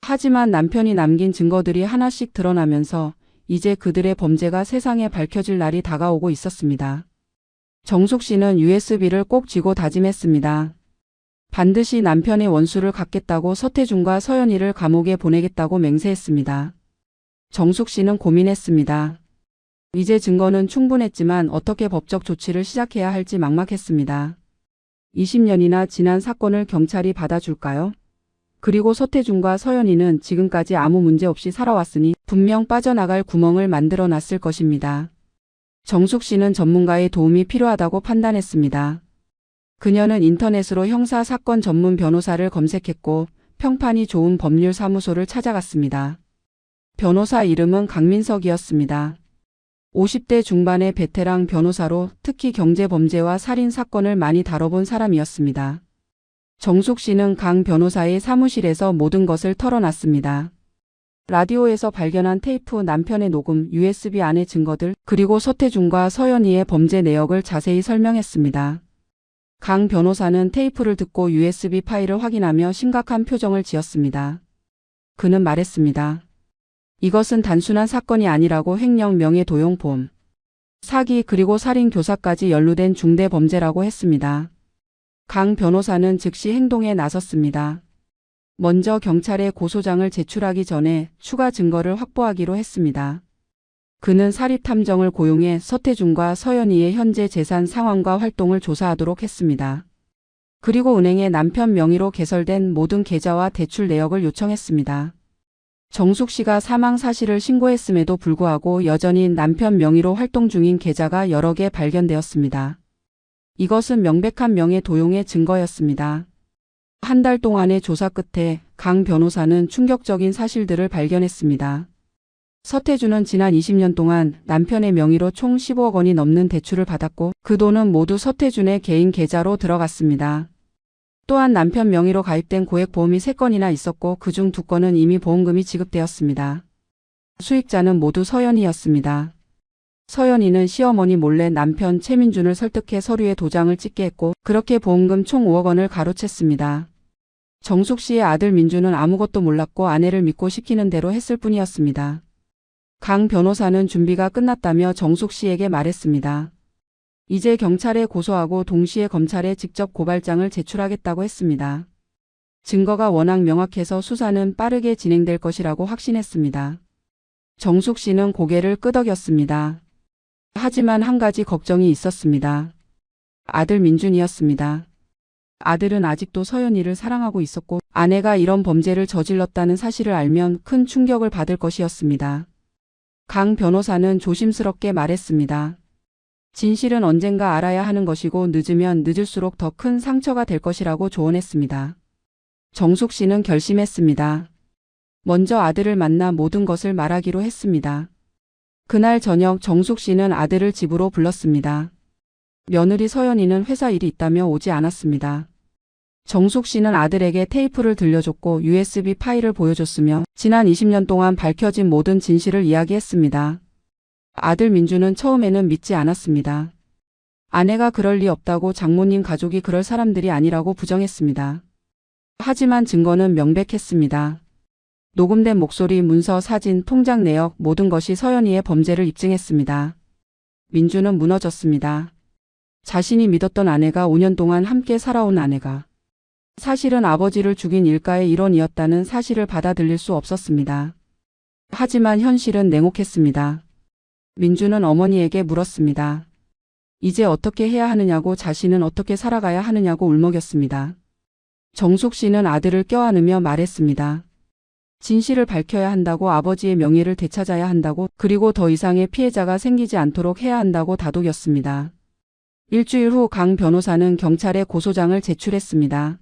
하지만 남편이 남긴 증거들이 하나씩 드러나면서 이제 그들의 범죄가 세상에 밝혀질 날이 다가오고 있었습니다. 정숙 씨는 USB를 꼭 쥐고 다짐했습니다. 반드시 남편의 원수를 갚겠다고 서태준과 서연이를 감옥에 보내겠다고 맹세했습니다. 정숙 씨는 고민했습니다. 이제 증거는 충분했지만 어떻게 법적 조치를 시작해야 할지 막막했습니다. 20년이나 지난 사건을 경찰이 받아줄까요? 그리고 서태준과 서연이는 지금까지 아무 문제 없이 살아왔으니 분명 빠져나갈 구멍을 만들어 놨을 것입니다. 정숙 씨는 전문가의 도움이 필요하다고 판단했습니다. 그녀는 인터넷으로 형사 사건 전문 변호사를 검색했고 평판이 좋은 법률사무소를 찾아갔습니다. 변호사 이름은 강민석이었습니다. 50대 중반의 베테랑 변호사로 특히 경제범죄와 살인사건을 많이 다뤄본 사람이었습니다. 정숙 씨는 강 변호사의 사무실에서 모든 것을 털어놨습니다. 라디오에서 발견한 테이프, 남편의 녹음, USB 안의 증거들, 그리고 서태준과 서연이의 범죄 내역을 자세히 설명했습니다. 강 변호사는 테이프를 듣고 USB 파일을 확인하며 심각한 표정을 지었습니다. 그는 말했습니다. 이것은 단순한 사건이 아니라고 횡령, 명예도용, 보험, 사기 그리고 살인, 교사까지 연루된 중대 범죄라고 했습니다. 강 변호사는 즉시 행동에 나섰습니다. 먼저 경찰에 고소장을 제출하기 전에 추가 증거를 확보하기로 했습니다. 그는 사립탐정을 고용해 서태준과 서연이의 현재 재산 상황과 활동을 조사하도록 했습니다. 그리고 은행에 남편 명의로 개설된 모든 계좌와 대출 내역을 요청했습니다. 정숙 씨가 사망 사실을 신고했음에도 불구하고 여전히 남편 명의로 활동 중인 계좌가 여러 개 발견되었습니다. 이것은 명백한 명예 도용의 증거였습니다. 한 달 동안의 조사 끝에 강 변호사는 충격적인 사실들을 발견했습니다. 서태준은 지난 20년 동안 남편의 명의로 총 15억 원이 넘는 대출을 받았고 그 돈은 모두 서태준의 개인 계좌로 들어갔습니다. 또한 남편 명의로 가입된 고액보험이 3건이나 있었고 그중 2건은 이미 보험금이 지급되었습니다. 수익자는 모두 서연이였습니다. 서연이는 시어머니 몰래 남편 최민준을 설득해 서류에 도장을 찍게 했고 그렇게 보험금 총 5억 원을 가로챘습니다. 정숙 씨의 아들 민준은 아무것도 몰랐고 아내를 믿고 시키는 대로 했을 뿐이었습니다. 강 변호사는 준비가 끝났다며 정숙 씨에게 말했습니다. 이제 경찰에 고소하고 동시에 검찰에 직접 고발장을 제출하겠다고 했습니다. 증거가 워낙 명확해서 수사는 빠르게 진행될 것이라고 확신했습니다. 정숙 씨는 고개를 끄덕였습니다. 하지만 한 가지 걱정이 있었습니다. 아들 민준이었습니다. 아들은 아직도 서연이를 사랑하고 있었고 아내가 이런 범죄를 저질렀다는 사실을 알면 큰 충격을 받을 것이었습니다. 강 변호사는 조심스럽게 말했습니다. 진실은 언젠가 알아야 하는 것이고 늦으면 늦을수록 더 큰 상처가 될 것이라고 조언했습니다. 정숙 씨는 결심했습니다. 먼저 아들을 만나 모든 것을 말하기로 했습니다. 그날 저녁 정숙 씨는 아들을 집으로 불렀습니다. 며느리 서연이는 회사 일이 있다며 오지 않았습니다. 정숙 씨는 아들에게 테이프를 들려줬고 USB 파일을 보여줬으며 지난 20년 동안 밝혀진 모든 진실을 이야기했습니다. 아들 민주는 처음에는 믿지 않았습니다. 아내가 그럴 리 없다고 장모님 가족이 그럴 사람들이 아니라고 부정했습니다. 하지만 증거는 명백했습니다. 녹음된 목소리, 문서, 사진, 통장 내역 모든 것이 서연이의 범죄를 입증했습니다. 민주는 무너졌습니다. 자신이 믿었던 아내가 5년 동안 함께 살아온 아내가 사실은 아버지를 죽인 일가의 일원이었다는 사실을 받아들일 수 없었습니다. 하지만 현실은 냉혹했습니다. 민주는 어머니에게 물었습니다. 이제 어떻게 해야 하느냐고, 자신은 어떻게 살아가야 하느냐고 울먹였습니다. 정숙 씨는 아들을 껴안으며 말했습니다. 진실을 밝혀야 한다고, 아버지의 명예를 되찾아야 한다고, 그리고 더 이상의 피해자가 생기지 않도록 해야 한다고 다독였습니다. 일주일 후 강 변호사는 경찰에 고소장을 제출했습니다.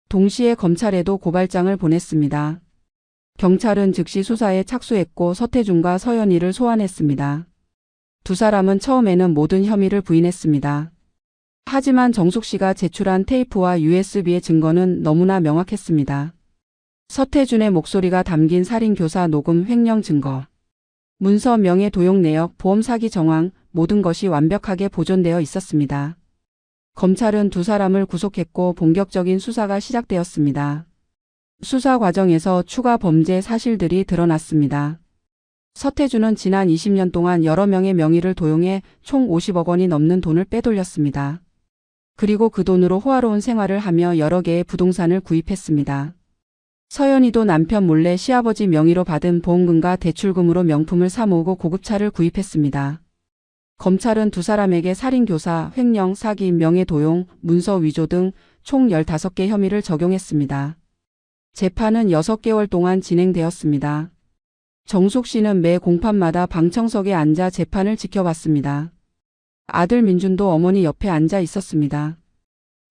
동시에 검찰에도 고발장을 보냈습니다. 경찰은 즉시 수사에 착수했고 서태준과 서연이를 소환했습니다. 두 사람은 처음에는 모든 혐의를 부인했습니다. 하지만 정숙 씨가 제출한 테이프와 USB의 증거는 너무나 명확했습니다. 서태준의 목소리가 담긴 살인교사 녹음 횡령 증거, 문서 명예 도용 내역, 보험 사기 정황, 모든 것이 완벽하게 보존되어 있었습니다. 검찰은 두 사람을 구속했고 본격적인 수사가 시작되었습니다. 수사 과정에서 추가 범죄 사실들이 드러났습니다. 서태준은 지난 20년 동안 여러 명의 명의를 도용해 총 50억 원이 넘는 돈을 빼돌렸습니다. 그리고 그 돈으로 호화로운 생활을 하며 여러 개의 부동산을 구입했습니다. 서연이도 남편 몰래 시아버지 명의로 받은 보험금과 대출금으로 명품을 사 모으고 고급차를 구입했습니다. 검찰은 두 사람에게 살인교사, 횡령, 사기, 명예도용, 문서 위조 등 총 15개 혐의를 적용했습니다. 재판은 6개월 동안 진행되었습니다. 정숙 씨는 매 공판마다 방청석에 앉아 재판을 지켜봤습니다. 아들 민준도 어머니 옆에 앉아 있었습니다.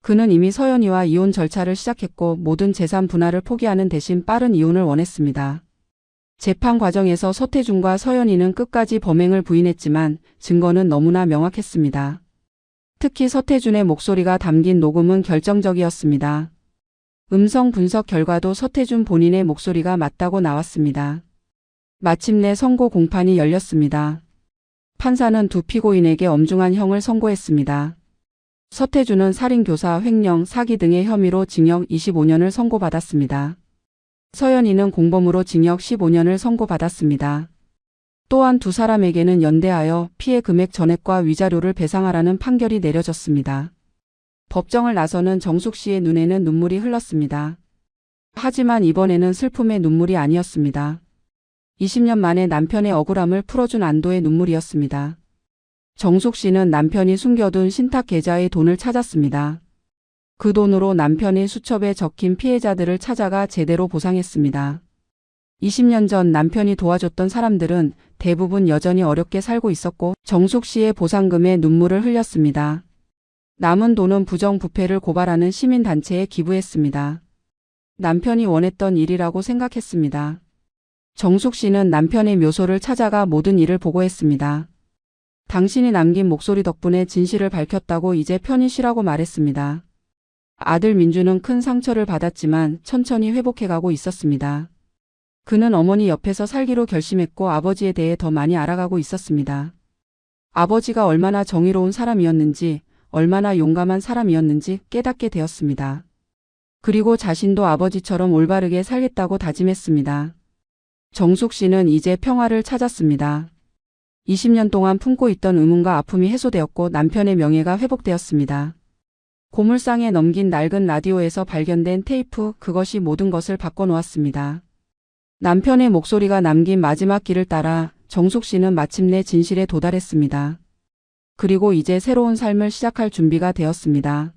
그는 이미 서연이와 이혼 절차를 시작했고 모든 재산 분할을 포기하는 대신 빠른 이혼을 원했습니다. 재판 과정에서 서태준과 서연이는 끝까지 범행을 부인했지만 증거는 너무나 명확했습니다. 특히 서태준의 목소리가 담긴 녹음은 결정적이었습니다. 음성 분석 결과도 서태준 본인의 목소리가 맞다고 나왔습니다. 마침내 선고 공판이 열렸습니다. 판사는 두 피고인에게 엄중한 형을 선고했습니다. 서태준은 살인교사, 횡령, 사기 등의 혐의로 징역 25년을 선고받았습니다. 서연이는 공범으로 징역 15년을 선고받았습니다. 또한 두 사람에게는 연대하여 피해 금액 전액과 위자료를 배상하라는 판결이 내려졌습니다. 법정을 나서는 정숙 씨의 눈에는 눈물이 흘렀습니다. 하지만 이번에는 슬픔의 눈물이 아니었습니다. 20년 만에 남편의 억울함을 풀어준 안도의 눈물이었습니다. 정숙 씨는 남편이 숨겨둔 신탁 계좌의 돈을 찾았습니다. 그 돈으로 남편의 수첩에 적힌 피해자들을 찾아가 제대로 보상했습니다. 20년 전 남편이 도와줬던 사람들은 대부분 여전히 어렵게 살고 있었고 정숙 씨의 보상금에 눈물을 흘렸습니다. 남은 돈은 부정부패를 고발하는 시민단체에 기부했습니다. 남편이 원했던 일이라고 생각했습니다. 정숙 씨는 남편의 묘소를 찾아가 모든 일을 보고했습니다. 당신이 남긴 목소리 덕분에 진실을 밝혔다고 이제 편히 쉬라고 말했습니다. 아들 민주는 큰 상처를 받았지만 천천히 회복해가고 있었습니다. 그는 어머니 옆에서 살기로 결심했고 아버지에 대해 더 많이 알아가고 있었습니다. 아버지가 얼마나 정의로운 사람이었는지, 얼마나 용감한 사람이었는지 깨닫게 되었습니다. 그리고 자신도 아버지처럼 올바르게 살겠다고 다짐했습니다. 정숙 씨는 이제 평화를 찾았습니다. 20년 동안 품고 있던 의문과 아픔이 해소되었고 남편의 명예가 회복되었습니다. 고물상에 넘긴 낡은 라디오에서 발견된 테이프, 그것이 모든 것을 바꿔놓았습니다. 남편의 목소리가 남긴 마지막 길을 따라 정숙 씨는 마침내 진실에 도달했습니다. 그리고 이제 새로운 삶을 시작할 준비가 되었습니다.